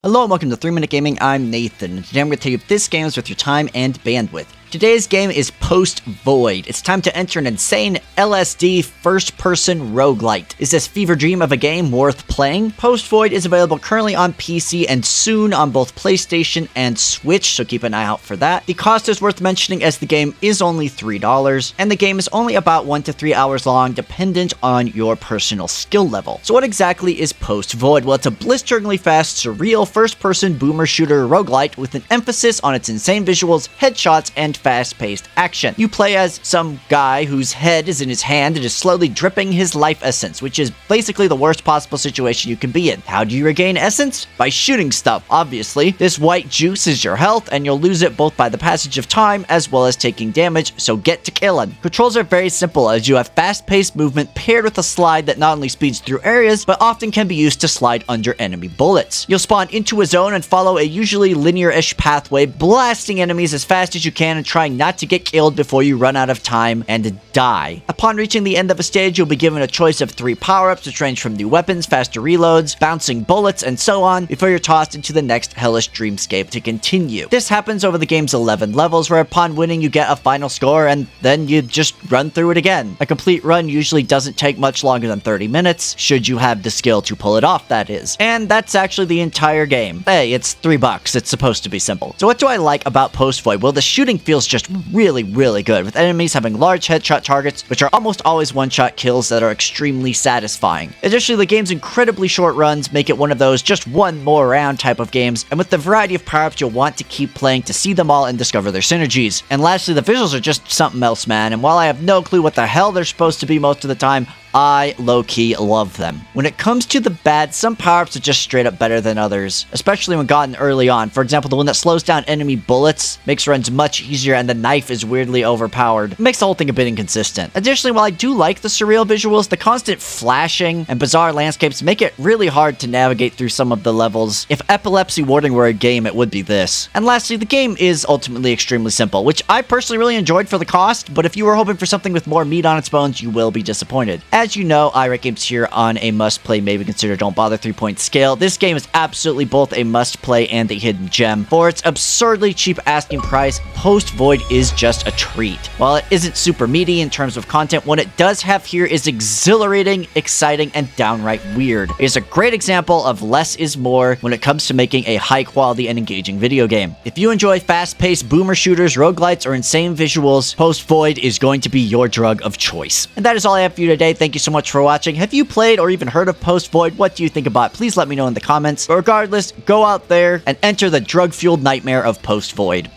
Hello and welcome to 3 Minute Gaming. I'm Nathan, and today I'm going to tell you if this game is worth your time and bandwidth. Today's game is Post Void. It's time to enter an insane LSD first-person roguelite. Is this fever dream of a game worth playing? Post Void is available currently on PC and soon on both PlayStation and Switch, so keep an eye out for that. The cost is worth mentioning as the game is only $3, and the game is only about 1 to 3 hours long, dependent on your personal skill level. So what exactly is Post Void? Well, it's a blisteringly fast, surreal, first-person boomer shooter roguelite with an emphasis on its insane visuals, headshots, and fast-paced action. You play as some guy whose head is in his hand and is slowly dripping his life essence, which is basically the worst possible situation you can be in. How do you regain essence? By shooting stuff, obviously. This white juice is your health, and you'll lose it both by the passage of time as well as taking damage, so get to killing. Controls are very simple, as you have fast-paced movement paired with a slide that not only speeds through areas, but often can be used to slide under enemy bullets. You'll spawn into a zone and follow a usually linear-ish pathway, blasting enemies as fast as you can and trying not to get killed before you run out of time and die. Upon reaching the end of a stage, you'll be given a choice of 3 power-ups, which range from new weapons, faster reloads, bouncing bullets, and so on, before you're tossed into the next hellish dreamscape to continue. This happens over the game's 11 levels, where upon winning you get a final score, and then you just run through it again. A complete run usually doesn't take much longer than 30 minutes, should you have the skill to pull it off, that is. And that's actually the entire game. Hey, it's $3, it's supposed to be simple. So what do I like about Post Void? Well, the shooting feels just really good, with enemies having large headshot targets, which are almost always one-shot kills that are extremely satisfying. Additionally, the game's incredibly short runs make it one of those just one more round type of games, and with the variety of power-ups you'll want to keep playing to see them all and discover their synergies. And lastly, the visuals are just something else, man, and while I have no clue what the hell they're supposed to be most of the time, I low-key love them. When it comes to the bad, some power-ups are just straight up better than others, especially when gotten early on. For example, the one that slows down enemy bullets makes runs much easier, and the knife is weirdly overpowered. It makes the whole thing a bit inconsistent. Additionally, while I do like the surreal visuals, the constant flashing and bizarre landscapes make it really hard to navigate through some of the levels. If epilepsy warding were a game, it would be this. And lastly, the game is ultimately extremely simple, which I personally really enjoyed for the cost, but if you were hoping for something with more meat on its bones, you will be disappointed. As you know, I rate games here on a must-play, maybe consider don't bother 3-point scale. This game is absolutely both a must-play and a hidden gem. For its absurdly cheap asking price, Post Void is just a treat. While it isn't super meaty in terms of content, what it does have here is exhilarating, exciting, and downright weird. It is a great example of less is more when it comes to making a high-quality and engaging video game. If you enjoy fast-paced boomer shooters, roguelites, or insane visuals, Post Void is going to be your drug of choice. And that is all I have for you today. Thank you so much for watching. Have you played or even heard of Post Void? What do you think about it? Please let me know in the comments. But regardless, go out there and enter the drug-fueled nightmare of Post Void.